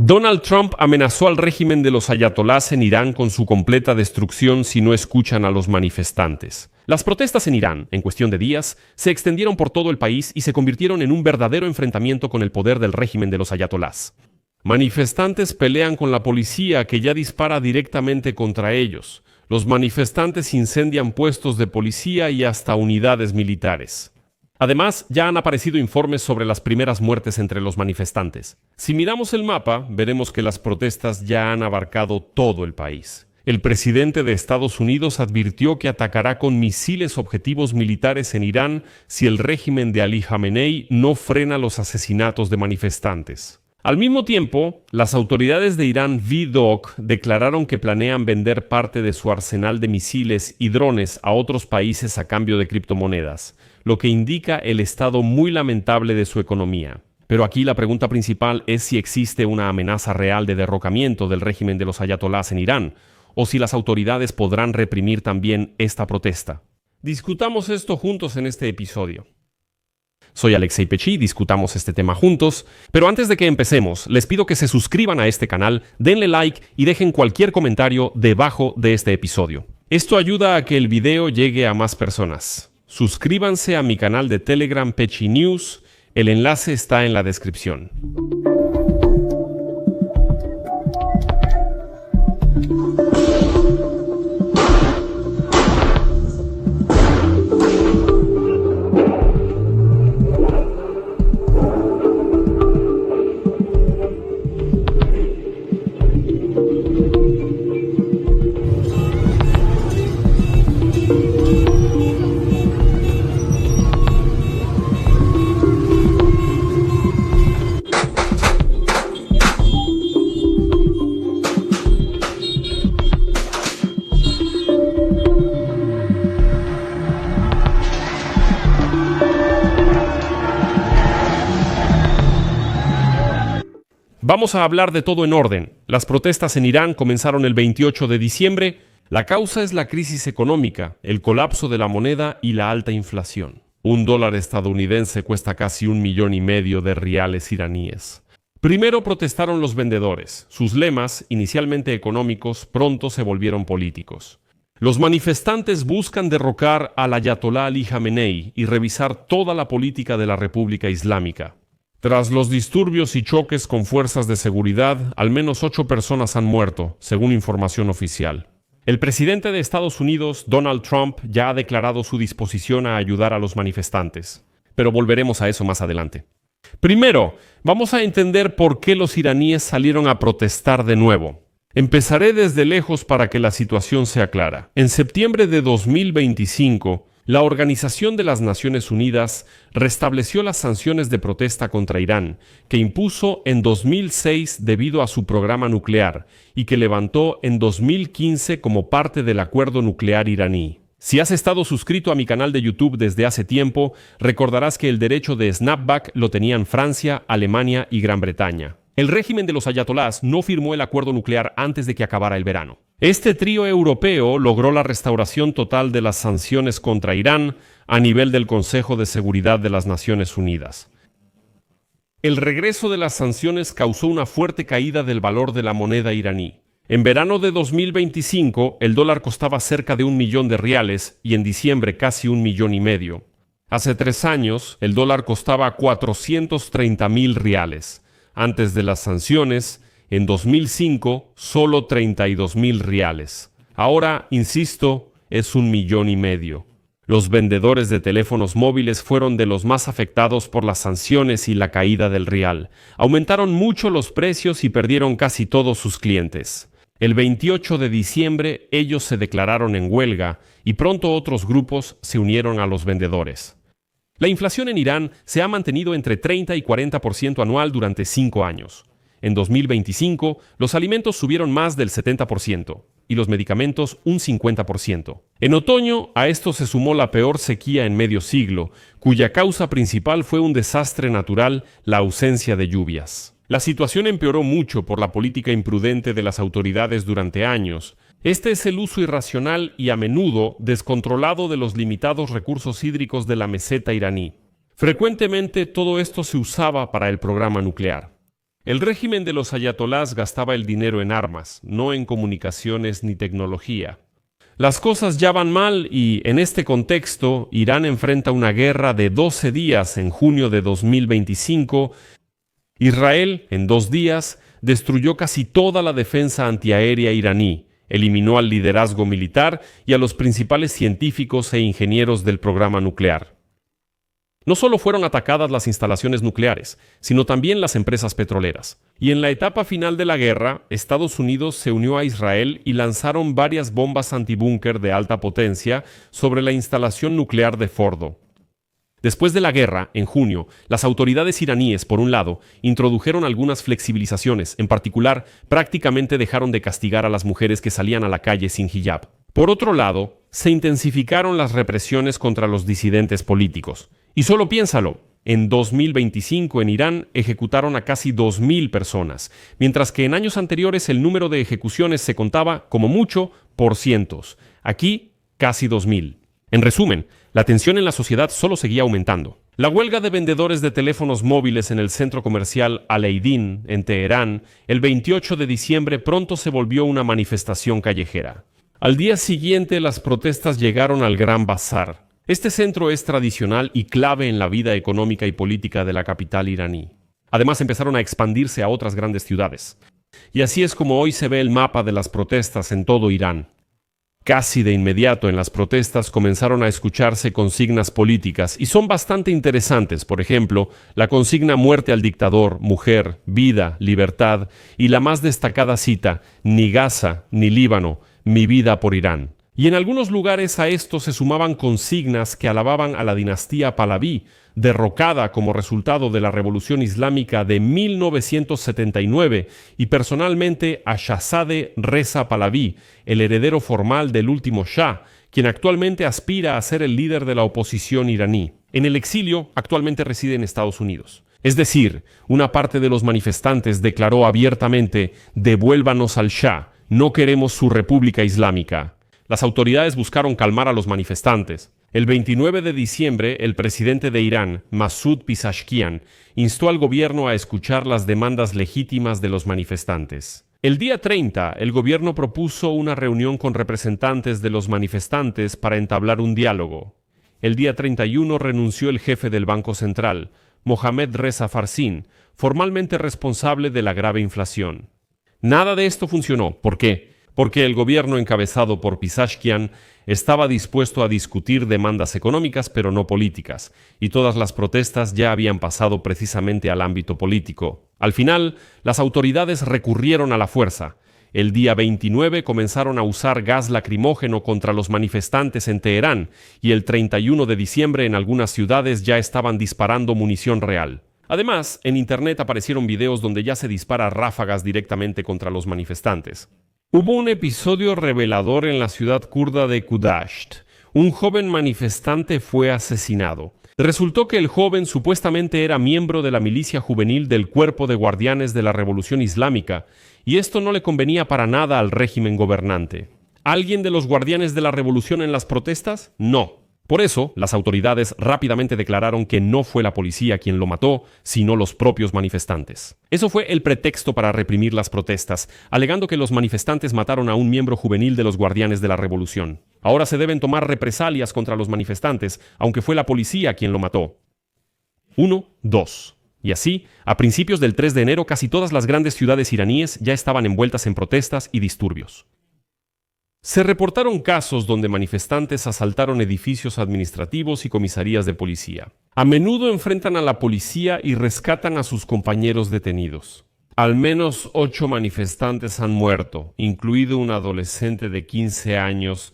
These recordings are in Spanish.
Donald Trump amenazó al régimen de los ayatolás en Irán con su completa destrucción si no escuchan a los manifestantes. Las protestas en Irán, en cuestión de días, se extendieron por todo el país y se convirtieron en un verdadero enfrentamiento con el poder del régimen de los ayatolás. Manifestantes pelean con la policía que ya dispara directamente contra ellos. Los manifestantes incendian puestos de policía y hasta unidades militares. Además, ya han aparecido informes sobre las primeras muertes entre los manifestantes. Si miramos el mapa, veremos que las protestas ya han abarcado todo el país. El presidente de Estados Unidos advirtió que atacará con misiles objetivos militares en Irán si el régimen de Ali Jamenei no frena los asesinatos de manifestantes. Al mismo tiempo, las autoridades de Irán VDOC declararon que planean vender parte de su arsenal de misiles y drones a otros países a cambio de criptomonedas, lo que indica el estado muy lamentable de su economía. Pero aquí la pregunta principal es si existe una amenaza real de derrocamiento del régimen de los ayatolás en Irán, o si las autoridades podrán reprimir también esta protesta. Discutamos esto juntos en este episodio. Soy Alexei Pechi, discutamos este tema juntos, pero antes de que empecemos, les pido que se suscriban a este canal, denle like y dejen cualquier comentario debajo de este episodio. Esto ayuda a que el video llegue a más personas. Suscríbanse a mi canal de Telegram Pechi News, el enlace está en la descripción. Vamos a hablar de todo en orden. Las protestas en Irán comenzaron el 28 de diciembre. La causa es la crisis económica, el colapso de la moneda y la alta inflación. $1 estadounidense cuesta casi 1,5 millones de riales iraníes. Primero protestaron los vendedores. Sus lemas, inicialmente económicos, pronto se volvieron políticos. Los manifestantes buscan derrocar al ayatolá Ali Jamenei y revisar toda la política de la República Islámica. Tras los disturbios y choques con fuerzas de seguridad, al menos 8 personas han muerto, según información oficial. El presidente de Estados Unidos, Donald Trump, ya ha declarado su disposición a ayudar a los manifestantes. Pero volveremos a eso más adelante. Primero, vamos a entender por qué los iraníes salieron a protestar de nuevo. Empezaré desde lejos para que la situación sea clara. En septiembre de 2025, la Organización de las Naciones Unidas restableció las sanciones de protesta contra Irán, que impuso en 2006 debido a su programa nuclear y que levantó en 2015 como parte del acuerdo nuclear iraní. Si has estado suscrito a mi canal de YouTube desde hace tiempo, recordarás que el derecho de snapback lo tenían Francia, Alemania y Gran Bretaña. El régimen de los ayatolás no firmó el acuerdo nuclear antes de que acabara el verano. Este trío europeo logró la restauración total de las sanciones contra Irán a nivel del Consejo de Seguridad de las Naciones Unidas. El regreso de las sanciones causó una fuerte caída del valor de la moneda iraní. En verano de 2025, el dólar costaba cerca de 1 millón de riales y en diciembre casi 1,5 millones. Hace 3 años, el dólar costaba 430,000 riales. Antes de las sanciones, en 2005, solo 32,000 riales. Ahora, insisto, es 1,5 millones. Los vendedores de teléfonos móviles fueron de los más afectados por las sanciones y la caída del rial. Aumentaron mucho los precios y perdieron casi todos sus clientes. El 28 de diciembre, ellos se declararon en huelga y pronto otros grupos se unieron a los vendedores. La inflación en Irán se ha mantenido entre 30 y 40% anual durante 5 años. En 2025, los alimentos subieron más del 70% y los medicamentos un 50%. En otoño, a esto se sumó la peor sequía en medio siglo, cuya causa principal fue un desastre natural, la ausencia de lluvias. La situación empeoró mucho por la política imprudente de las autoridades durante años. Este es el uso irracional y a menudo descontrolado de los limitados recursos hídricos de la meseta iraní. Frecuentemente todo esto se usaba para el programa nuclear. El régimen de los ayatolás gastaba el dinero en armas, no en comunicaciones ni tecnología. Las cosas ya van mal y, en este contexto, Irán enfrenta una guerra de 12 días en junio de 2025. Israel, en 2 días, destruyó casi toda la defensa antiaérea iraní, eliminó al liderazgo militar y a los principales científicos e ingenieros del programa nuclear. No solo fueron atacadas las instalaciones nucleares, sino también las empresas petroleras. Y en la etapa final de la guerra, Estados Unidos se unió a Israel y lanzaron varias bombas antibúnker de alta potencia sobre la instalación nuclear de Fordo. Después de la guerra, en junio, las autoridades iraníes, por un lado, introdujeron algunas flexibilizaciones. En particular, prácticamente dejaron de castigar a las mujeres que salían a la calle sin hijab. Por otro lado, se intensificaron las represiones contra los disidentes políticos. Y solo piénsalo, en 2025 en Irán ejecutaron a casi 2.000 personas, mientras que en años anteriores el número de ejecuciones se contaba, como mucho, por cientos. Aquí, casi 2.000. En resumen, la tensión en la sociedad solo seguía aumentando. La huelga de vendedores de teléfonos móviles en el centro comercial Aleidin, en Teherán, el 28 de diciembre pronto se volvió una manifestación callejera. Al día siguiente las protestas llegaron al Gran Bazar. Este centro es tradicional y clave en la vida económica y política de la capital iraní. Además empezaron a expandirse a otras grandes ciudades. Y así es como hoy se ve el mapa de las protestas en todo Irán. Casi de inmediato en las protestas comenzaron a escucharse consignas políticas y son bastante interesantes. Por ejemplo, la consigna muerte al dictador, mujer, vida, libertad y la más destacada cita, ni Gaza ni Líbano, mi vida por Irán. Y en algunos lugares a esto se sumaban consignas que alababan a la dinastía Pahlaví, derrocada como resultado de la Revolución Islámica de 1979, y personalmente a Shahzadeh Reza Pahlaví, el heredero formal del último Shah, quien actualmente aspira a ser el líder de la oposición iraní. En el exilio, actualmente reside en Estados Unidos. Es decir, una parte de los manifestantes declaró abiertamente: «Devuélvanos al Shah, no queremos su república islámica». Las autoridades buscaron calmar a los manifestantes. El 29 de diciembre, el presidente de Irán, Masoud Pezeshkian, instó al gobierno a escuchar las demandas legítimas de los manifestantes. El día 30, el gobierno propuso una reunión con representantes de los manifestantes para entablar un diálogo. El día 31 renunció el jefe del Banco Central, Mohammad Reza Farsin, formalmente responsable de la grave inflación. Nada de esto funcionó. ¿Por qué? Porque el gobierno encabezado por Pezeshkian estaba dispuesto a discutir demandas económicas pero no políticas, y todas las protestas ya habían pasado precisamente al ámbito político. Al final, las autoridades recurrieron a la fuerza. El día 29 comenzaron a usar gas lacrimógeno contra los manifestantes en Teherán, y el 31 de diciembre en algunas ciudades ya estaban disparando munición real. Además, en Internet aparecieron videos donde ya se dispara ráfagas directamente contra los manifestantes. Hubo un episodio revelador en la ciudad kurda de Kudasht. Un joven manifestante fue asesinado. Resultó que el joven supuestamente era miembro de la milicia juvenil del Cuerpo de Guardianes de la Revolución Islámica, y esto no le convenía para nada al régimen gobernante. ¿Alguien de los guardianes de la revolución en las protestas? No. Por eso, las autoridades rápidamente declararon que no fue la policía quien lo mató, sino los propios manifestantes. Eso fue el pretexto para reprimir las protestas, alegando que los manifestantes mataron a un miembro juvenil de los guardianes de la revolución. Ahora se deben tomar represalias contra los manifestantes, aunque fue la policía quien lo mató. 1, 2. Y así, a principios del 3 de enero, casi todas las grandes ciudades iraníes ya estaban envueltas en protestas y disturbios. Se reportaron casos donde manifestantes asaltaron edificios administrativos y comisarías de policía. A menudo enfrentan a la policía y rescatan a sus compañeros detenidos. Al menos 8 manifestantes han muerto, incluido un adolescente de 15 años.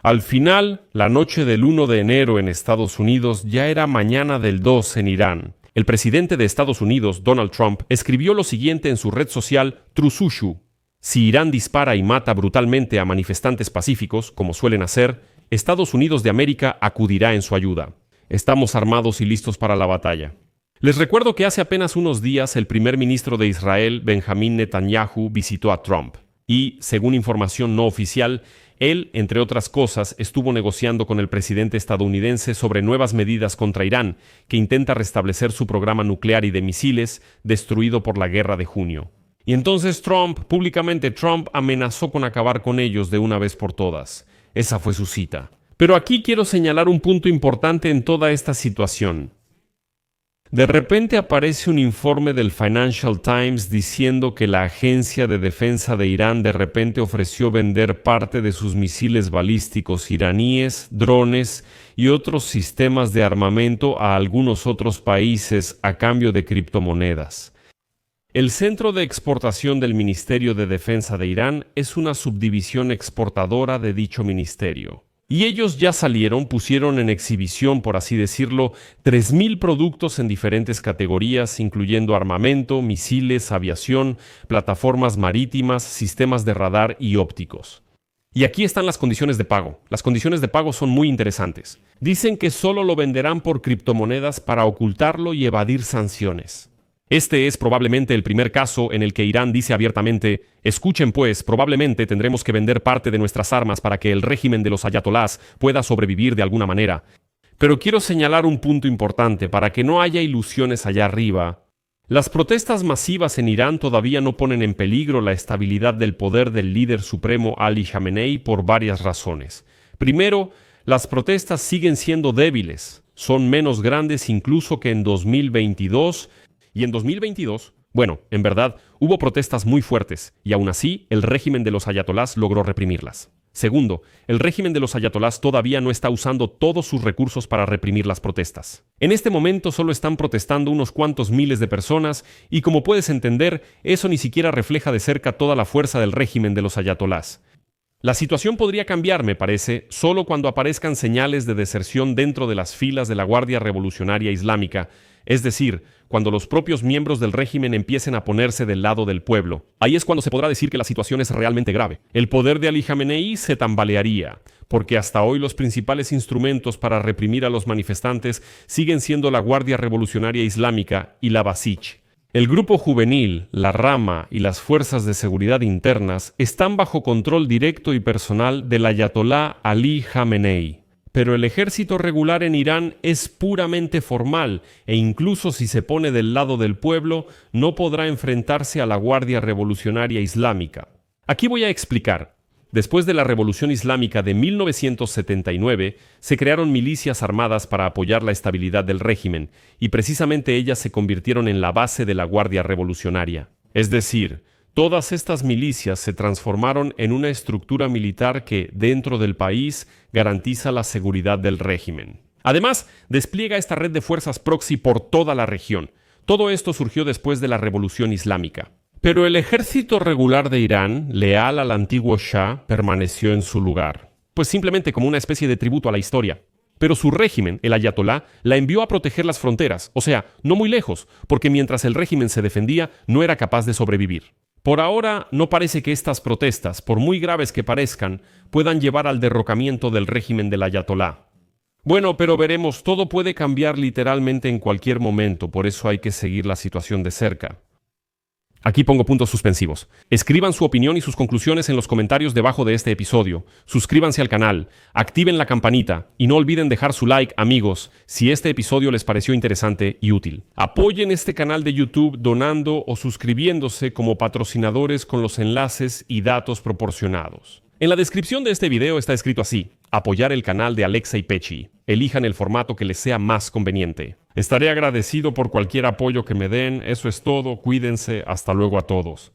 Al final, la noche del 1 de enero en Estados Unidos ya era mañana del 2 en Irán. El presidente de Estados Unidos, Donald Trump, escribió lo siguiente en su red social Trusushu: si Irán dispara y mata brutalmente a manifestantes pacíficos, como suelen hacer, Estados Unidos de América acudirá en su ayuda. Estamos armados y listos para la batalla. Les recuerdo que hace apenas unos días el primer ministro de Israel, Benjamín Netanyahu, visitó a Trump. Y, según información no oficial, Él, entre otras cosas, estuvo negociando con el presidente estadounidense sobre nuevas medidas contra Irán, que intenta restablecer su programa nuclear y de misiles destruido por la guerra de junio. Y entonces públicamente Trump amenazó con acabar con ellos de una vez por todas. Esa fue su cita. Pero aquí quiero señalar un punto importante en toda esta situación. De repente aparece un informe del Financial Times diciendo que la Agencia de Defensa de Irán de repente ofreció vender parte de sus misiles balísticos iraníes, drones y otros sistemas de armamento a algunos otros países a cambio de criptomonedas. El Centro de Exportación del Ministerio de Defensa de Irán es una subdivisión exportadora de dicho ministerio. Y ellos ya pusieron en exhibición, por así decirlo, 3.000 productos en diferentes categorías, incluyendo armamento, misiles, aviación, plataformas marítimas, sistemas de radar y ópticos. Y aquí están las condiciones de pago. Las condiciones de pago son muy interesantes. Dicen que solo lo venderán por criptomonedas para ocultarlo y evadir sanciones. Este es probablemente el primer caso en el que Irán dice abiertamente: escuchen pues, probablemente tendremos que vender parte de nuestras armas para que el régimen de los ayatolás pueda sobrevivir de alguna manera. Pero quiero señalar un punto importante para que no haya ilusiones allá arriba. Las protestas masivas en Irán todavía no ponen en peligro la estabilidad del poder del líder supremo Ali Khamenei por varias razones. Primero, las protestas siguen siendo débiles, son menos grandes incluso que en 2022, y en 2022, en verdad, hubo protestas muy fuertes, y aún así, el régimen de los ayatolás logró reprimirlas. Segundo, el régimen de los ayatolás todavía no está usando todos sus recursos para reprimir las protestas. En este momento solo están protestando unos cuantos miles de personas, y como puedes entender, eso ni siquiera refleja de cerca toda la fuerza del régimen de los ayatolás. La situación podría cambiar, me parece, solo cuando aparezcan señales de deserción dentro de las filas de la Guardia Revolucionaria Islámica, es decir, cuando los propios miembros del régimen empiecen a ponerse del lado del pueblo. Ahí es cuando se podrá decir que la situación es realmente grave. El poder de Ali Khamenei se tambalearía, porque hasta hoy los principales instrumentos para reprimir a los manifestantes siguen siendo la Guardia Revolucionaria Islámica y la Basij. El grupo juvenil, la Rama y las fuerzas de seguridad internas están bajo control directo y personal del ayatolá Ali Khamenei. Pero el ejército regular en Irán es puramente formal e incluso si se pone del lado del pueblo, no podrá enfrentarse a la Guardia Revolucionaria Islámica. Aquí voy a explicar. Después de la Revolución Islámica de 1979, se crearon milicias armadas para apoyar la estabilidad del régimen, y precisamente ellas se convirtieron en la base de la Guardia Revolucionaria. Es decir, todas estas milicias se transformaron en una estructura militar que, dentro del país, garantiza la seguridad del régimen. Además, despliega esta red de fuerzas proxy por toda la región. Todo esto surgió después de la Revolución Islámica. Pero el ejército regular de Irán, leal al antiguo Shah, permaneció en su lugar, pues simplemente como una especie de tributo a la historia. Pero su régimen, el ayatolá, la envió a proteger las fronteras, o sea, no muy lejos, porque mientras el régimen se defendía, no era capaz de sobrevivir. Por ahora, no parece que estas protestas, por muy graves que parezcan, puedan llevar al derrocamiento del régimen del ayatolá. Bueno, pero veremos, todo puede cambiar literalmente en cualquier momento, por eso hay que seguir la situación de cerca. Aquí pongo puntos suspensivos. Escriban su opinión y sus conclusiones en los comentarios debajo de este episodio. Suscríbanse al canal, activen la campanita y no olviden dejar su like, amigos, si este episodio les pareció interesante y útil. Apoyen este canal de YouTube donando o suscribiéndose como patrocinadores con los enlaces y datos proporcionados. En la descripción de este video está escrito así: apoyar el canal de Alexa y Pechi. Elijan el formato que les sea más conveniente. Estaré agradecido por cualquier apoyo que me den. Eso es todo. Cuídense. Hasta luego a todos.